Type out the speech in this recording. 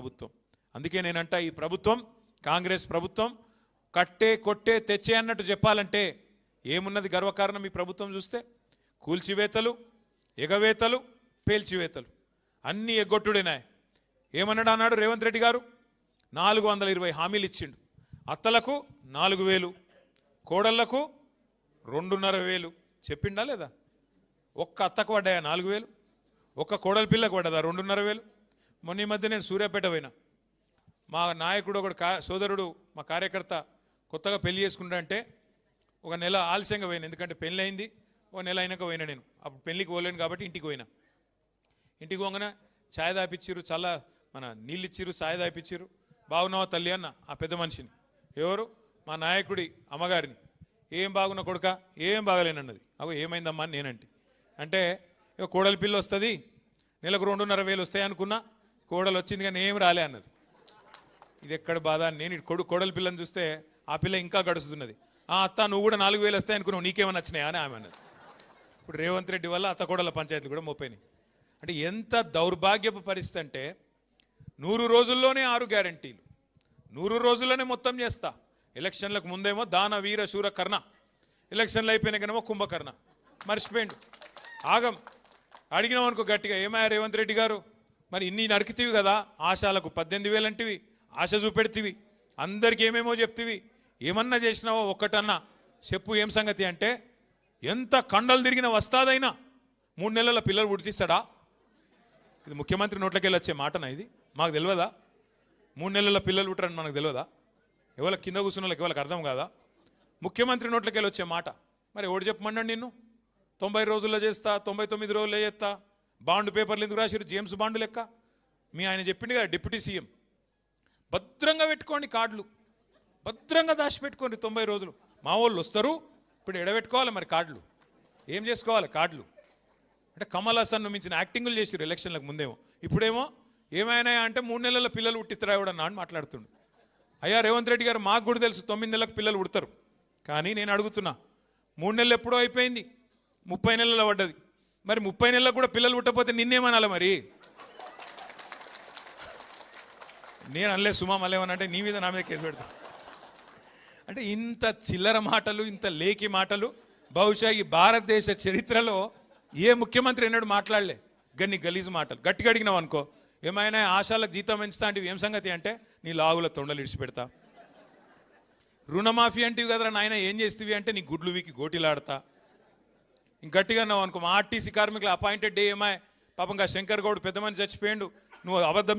ప్రభుత్వం. అందుకే నేనంట ఈ ప్రభుత్వం కాంగ్రెస్ ప్రభుత్వం కట్టే కొట్టే తెచ్చే అన్నట్టు చెప్పాలంటే ఏమున్నది గర్వకారణం ఈ ప్రభుత్వం చూస్తే? కూల్చివేతలు, ఎగవేతలు, పేల్చివేతలు అన్నీ ఎగ్గొట్టుడినాయి. ఏమన్నాడు అన్నాడు రేవంత్ రెడ్డి గారు? 420 హామీలు ఇచ్చిండు. అత్తలకు 4000, కోడళ్లకు 2500 చెప్పిండా లేదా? ఒక్క అత్తకు పడ్డాయా 4000? ఒక్క కోడల పిల్లకు పడ్డదా 2500? మొన్న ఈ మధ్య నేను సూర్యాపేట పోయినా. మా నాయకుడు ఒకడు సోదరుడు మా కార్యకర్త కొత్తగా పెళ్లి చేసుకుంటా అంటే ఒక నెల ఆలస్యంగా పోయినా, ఎందుకంటే పెళ్ళి అయింది. ఒక నెల అయినాక పోయినా. నేను అప్పుడు పెళ్ళికి పోలేను కాబట్టి ఇంటికి పోయినా. ఇంటికి పోగానే ఛాయ్ దాపిచ్చిర్రు, చాలా మన నీళ్ళు ఇచ్చిర్రు, ఛాయ్ దాపిచ్చిర్రు. బాగున్నావా తల్లి అన్న ఆ పెద్ద మనిషిని. ఎవరు? మా నాయకుడి అమ్మగారిని. ఏం బాగున్నా కొడుక? ఏం బాగలేనన్నది. అగో ఏమైందమ్మా అని నేనంటే, అంటే ఇక కోడలి పిల్ల వస్తుంది, నెలకు 2500 వస్తాయి అనుకున్నా, కోడలు వచ్చింది కానీ ఏం రాలే అన్నది. ఇది ఎక్కడ బాధ? నేను కోడలి పిల్లని చూస్తే ఆ పిల్ల ఇంకా గడుస్తున్నది. అత్త నువ్వు కూడా 4000 వస్తాయి అనుకున్నావు, నీకేమైనా వచ్చినాయా అని ఆమె అన్నది. ఇప్పుడు రేవంత్ రెడ్డి వల్ల అత్త కోడల పంచాయతీలు కూడా మోపోయినాయి. అంటే ఎంత దౌర్భాగ్యపు పరిస్థితి అంటే 100 రోజుల్లోనే 6 గ్యారంటీలు, 100 రోజుల్లోనే మొత్తం చేస్తా. ఎలక్షన్లకు ముందేమో దాన వీర శూర కర్ణ, ఎలక్షన్లు అయిపోయినాకనేమో కుంభకర్ణ. మర్చిపోయిండు. ఆగం. అడిగినాం అనుకో గట్టిగా, ఏమయ్యా రేవంత్ రెడ్డి గారు మరి ఇన్ని నరికితీవి కదా, ఆశాలకు 18,000 అంటివి, ఆశ చూపెడితివి, అందరికి ఏమేమో చెప్తివి, ఏమన్నా చేసినావో ఒక్కటన్నా చెప్పు ఏం సంగతి అంటే, ఎంత కండలు తిరిగిన వస్తాదైనా 3 నెలల పిల్లలు పుడితిస్తాడా? ఇది ముఖ్యమంత్రి నోట్లకెళ్ళి వచ్చే మాటనా? ఇది మాకు తెలియదా? 3 నెలల పిల్లలు పుట్టరని మనకు తెలియదా? ఎవరి కింద కూర్చున్న వాళ్ళకి ఎవరికి అర్థం కాదా? ముఖ్యమంత్రి నోట్లకెళ్ళి వచ్చే మాట. మరి ఎవడు చెప్పమన్నాడు నిన్ను? 90 రోజుల్లో చేస్తా, 99 రోజుల్లో చేస్తా. బాండ్ పేపర్లు ఎందుకు రాసిరు? జేమ్స్ బాండ్ లెక్క. మీ ఆయన చెప్పిండు కదా డిప్యూటీ సీఎం, భద్రంగా పెట్టుకోండి కార్డులు, భద్రంగా దాచిపెట్టుకోండి 90 రోజులు. మా వాళ్ళు వస్తారు, ఇప్పుడు ఎడబెట్టుకోవాలి మరి కార్డులు, ఏం చేసుకోవాలి కార్డులు అంటే? కమల్ హాసన్ మించిన యాక్టింగులు చేసిరు ఎలక్షన్లకు ముందేమో. ఇప్పుడేమో ఏమైనా అంటే 3 నెలల పిల్లలు పుట్టిస్తారా ఎవడన్నా అని మాట్లాడుతుండు. అయ్యా రేవంత్ రెడ్డి గారు, మాకు కూడా తెలుసు 9 నెలలకు పిల్లలు పుడతారు. కానీ నేను అడుగుతున్నా, 3 నెలలు ఎప్పుడో అయిపోయింది, 30 నెలల పడ్డది. మరి 30 నెలలకు కూడా పిల్లలు పుట్టకపోతే నిన్నేమనాలి మరి? నేను అనలే సుమా మళ్ళేమనంటే నీ మీద నా మీద కేసు పెడతా. అంటే ఇంత చిల్లర మాటలు, ఇంత లేకి మాటలు బహుశా ఈ భారతదేశ చరిత్రలో ఏ ముఖ్యమంత్రి ఎన్నడూ మాట్లాడలే. గన్ని గలీజు మాటలు. గట్టిగా అడిగినావు అనుకో, ఏమైనా ఆశాలకు జీతం పెంచుతా అంటే ఏం సంగతి అంటే, నీ లాగుల తొండలు ఇడిచిపెడతా. రుణమాఫీ అంటివి కదరా నాయన, ఏం చేస్తేవి అంటే నీ గుడ్లు వీకి గోటిలాడతా. ఇంక గట్టిగా అన్నావు అనుకో, మా ఆర్టీసీ కార్మికుల అపాయింటెడ్ డే ఏమాయ్, పాపంగా శంకర్ గౌడ్ పెద్ద మనిషి చచ్చిపోయిండు, నువ్వు అబద్ధం